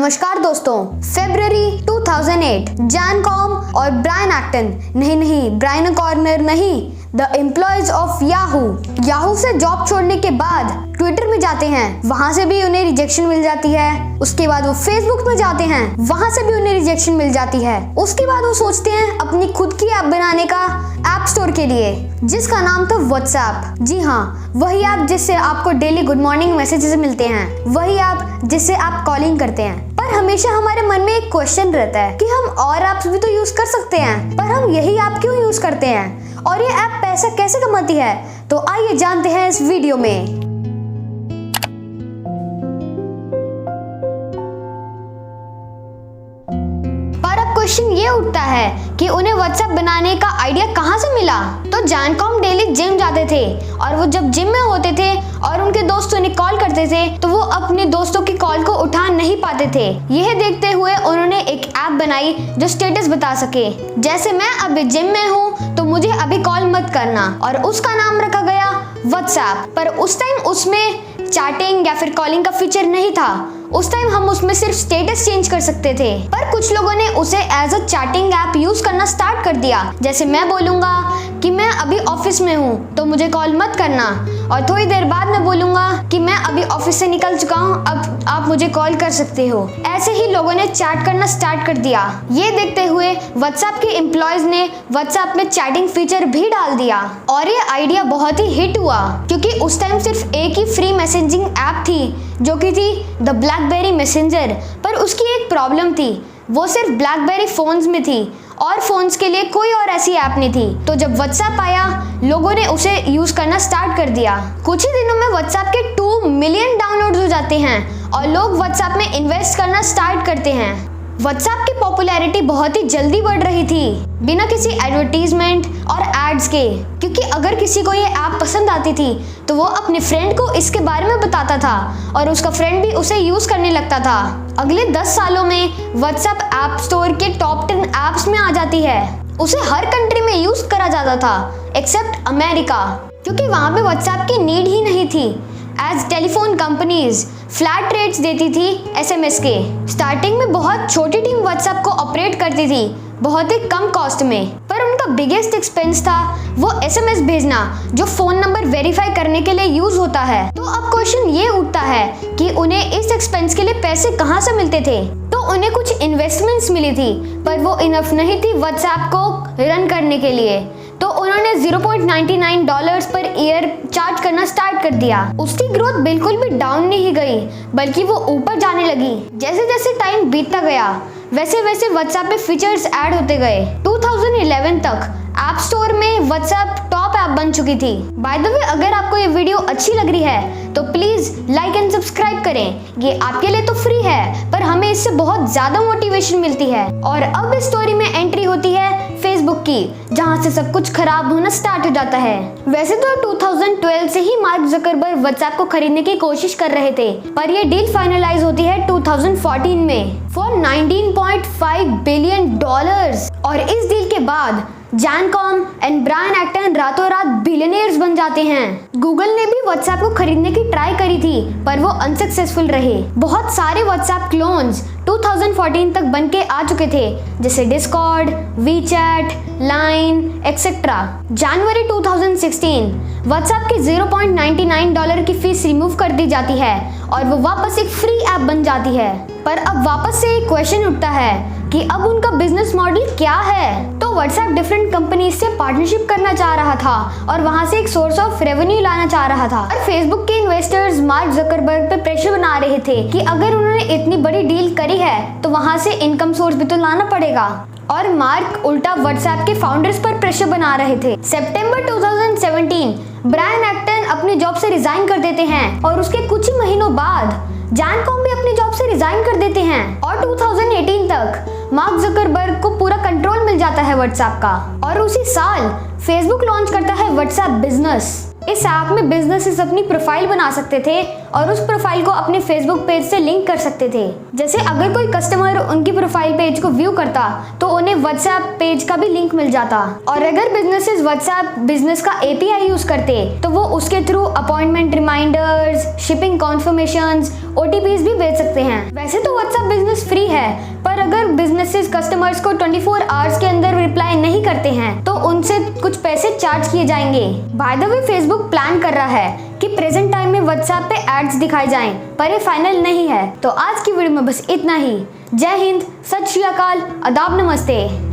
नमस्कार दोस्तों, फरवरी 2008 John com और ब्रायन एक्टन नहीं ब्रायन कॉर्नर नहीं, द एम्प्लॉयज ऑफ याहू से जॉब छोड़ने के बाद ट्विटर में जाते हैं, वहां से भी उन्हें रिजेक्शन मिल जाती है। उसके बाद वो फेसबुक में जाते हैं, वहां से भी उन्हें रिजेक्शन मिल जाती है। उसके बाद वो सोचते हैं अपनी खुद की ऐप बनाने का ऐप स्टोर के लिए, जिसका नाम था व्हाट्सएप। जी हाँ, वही ऐप जिससे आपको डेली गुड मॉर्निंग मैसेजेस मिलते हैं, वही ऐप जिससे आप कॉलिंग करते हैं। पर हमेशा हमारे मन में एक क्वेश्चन रहता है कि हम और ऐप्स भी तो यूज कर सकते हैं, पर हम यही ऐप क्यों यूज करते हैं और ये ऐप पैसा कैसे कमाती है? तो आइए जानते हैं इस वीडियो में। क्वेश्चन ये उठता है कि उन्हें व्हाट्सएप बनाने का आइडिया कहाँ से मिला? तो जॉन कॉम डेली जिम जाते थे और वो जब जिम में होते थे और उनके दोस्त उन्हें कॉल करते थे तो वो अपने दोस्तों की कॉल को उठा नहीं पाते थे। यह देखते हुए उन्होंने एक ऐप बनाई जो स्टेटस बता सके, जैसे मैं अभी जिम में हूँ तो मुझे अभी कॉल मत करना, और उसका नाम रखा गया व्हाट्सएप। पर उस टाइम उसमें चैटिंग या फिर कॉलिंग का फीचर नहीं था, उस टाइम हम उसमें सिर्फ स्टेटस चेंज कर सकते थे। पर कुछ लोगों ने उसे as a chatting app use करना स्टार्ट कर दिया, जैसे मैं बोलूंगा कि मैं अभी ऑफिस में हूँ तो मुझे कॉल मत करना, और थोड़ी देर बाद मैं बोलूंगा कि मैं अभी ऑफिस से निकल चुका हूँ, अब आप मुझे कॉल कर सकते हो। ऐसे ही लोगों ने चैट करना स्टार्ट कर दिया। ये देखते हुए व्हाट्सएप के एम्प्लॉयज ने व्हाट्सएप में चैटिंग फीचर भी डाल दिया, और ये आइडिया बहुत ही हिट हुआ क्योंकि उस टाइम सिर्फ एक ही फ्री मैसेजिंग ऐप थी जो कि थी द ब्लैकबेरी मैसेंजर। पर उसकी एक प्रॉब्लम थी, वो सिर्फ ब्लैकबेरी फोन्स में थी और फोन्स के लिए कोई और ऐसी ऐप नहीं थी। तो जब व्हाट्सएप आया, लोगों ने उसे यूज करना स्टार्ट कर दिया। कुछ ही दिनों में व्हाट्सएप के 2 मिलियन डाउनलोड्स हो जाते हैं और लोग व्हाट्सएप में इन्वेस्ट करना स्टार्ट करते हैं। व्हाट्सएप की पॉपुलैरिटी बहुत ही जल्दी बढ़ रही थी बिना किसी एडवर्टीजमेंट और एड्स के, क्योंकि अगर किसी को ये ऐप पसंद आती थी तो वो अपने फ्रेंड को इसके बारे में बताता था और उसका फ्रेंड भी उसे यूज करने लगता था। अगले 10 सालों में व्हाट्सएप ऐप स्टोर के टॉप 10 ऐप्स में आ जाती है। उसे हर कंट्री में यूज करा जाता था एक्सेप्ट अमेरिका, क्योंकि वहां पे व्हाट्सएप की नीड ही नहीं थी, as telephone companies flat rates देती थी एसएमएस के। स्टार्टिंग में बहुत छोटी टीम व्हाट्सएप को ऑपरेट करती थी बहुत ही कम कॉस्ट में, पर उनका बिगेस्ट एक्सपेंस था वो एसएमएस भेजना जो फोन नंबर वेरीफाई करने के लिए यूज होता है। तो अब क्वेश्चन ये उठता है कि उन्हें इस एक्सपेंस के लिए पैसे कहाँ से मिलते थे? तो उन्हें कुछ इन्वेस्टमेंट्स मिली थी, पर वो इनफ नहीं थी व्हाट्सएप को रन करने के लिए, तो उन्होंने $0.99 पर ईयर चार्ज करना स्टार्ट कर दिया। उसकी ग्रोथ बिल्कुल भी डाउन नहीं गई, बल्कि वो ऊपर जाने लगी। जैसे जैसे टाइम बीतता गया वैसे वैसे व्हाट्सएप में फीचर्स ऐड होते गए। 2011 तक ऐप स्टोर में व्हाट्सएप टॉप ऐप बन चुकी थी। बाय द वे, अगर आपको ये वीडियो अच्छी लग रही है तो प्लीज लाइक एंड सब्सक्राइब करें, ये आपके लिए तो फ्री है पर हमें इससे बहुत ज्यादा मोटिवेशन मिलती है। और अब इस स्टोरी में एंट्री होती है फेसबुक की, जहां से सब कुछ खराब होना स्टार्ट हो जाता है। वैसे तो 2012 से ही मार्क जकरबर्ग व्हाट्सएप को खरीदने की कोशिश कर रहे थे, पर ये डील फाइनलाइज होती है 2014 में फॉर $19.5 बिलियन। और इस डील के बाद Jan Koum and Brian Acton रातों रात बिलियनियर्स बन जाते हैं। गूगल ने भी व्हाट्सएप को खरीदने की ट्राई करी थी, पर वो अनसक्सेसफुल रहे। बहुत सारे व्हाट्सएप क्लोन्स 2014 तक बन के आ चुके थे, जैसे डिस्कॉर्ड, वीचैट, लाइन एक्सेट्रा। जनवरी 2016 व्हाट्सएप की $0.99 की फीस रिमूव कर दी जाती है और वो वापस एक फ्री ऐप बन जाती है। पर अब वापस से एक क्वेश्चन उठता है कि अब उनका बिजनेस मॉडल क्या है? तो व्हाट्सएप डिफरेंट कंपनी से पार्टनरशिप करना चाह रहा था और वहां से एक सोर्स ऑफ रेवेन्यू लाना चाह रहा था। और फेसबुक के इन्वेस्टर्स मार्क जकरबर्ग पे प्रेशर बना रहे थे कि अगर उन्होंने इतनी बड़ी डील करी है तो वहां से इनकम सोर्स भी तो लाना पड़ेगा। और मार्क उल्टा व्हाट्सएप के फाउंडर्स पर प्रेशर बना रहे थे। सितंबर 2017 ब्रायन एक्टन अपनी जॉब से रिजाइन कर देते हैं और उसके कुछ ही महीनों बाद जॉन कॉम भी अपनी जॉब से रिजाइन कर देते हैं। और 2018 तक मार्क जकरबर्ग को पूरा कंट्रोल मिल जाता है व्हाट्सएप का। और उसी साल फेसबुक लॉन्च करता है व्हाट्सएप बिजनेस। इस ऐप में बिजनेसेस अपनी प्रोफाइल बना सकते थे और उस प्रोफाइल को अपने फेसबुक पेज से लिंक कर सकते थे। जैसे अगर कोई कस्टमर उनकी प्रोफाइल पेज को व्यू करता तो उन्हें व्हाट्सएप पेज का भी लिंक मिल जाता। और अगर बिजनेसेस व्हाट्सएप बिजनेस का API यूज करते तो वो उसके through appointment reminders, shipping confirmations, OTPs भी भेज सकते हैं। वैसे तो व्हाट्सएप बिजनेस फ्री है, पर अगर बिजनेसेस कस्टमर्स को 24 आवर्स के अंदर रिप्लाई नहीं करते हैं तो उनसे कुछ पैसे चार्ज किए जाएंगे। By the way Facebook plan कर रहा है कि प्रेजेंट टाइम में व्हाट्सएप पे एड्स दिखाए जाएं, पर ये फाइनल नहीं है। तो आज की वीडियो में बस इतना ही। जय हिंद, सत श्री अकाल, आदाब, नमस्ते।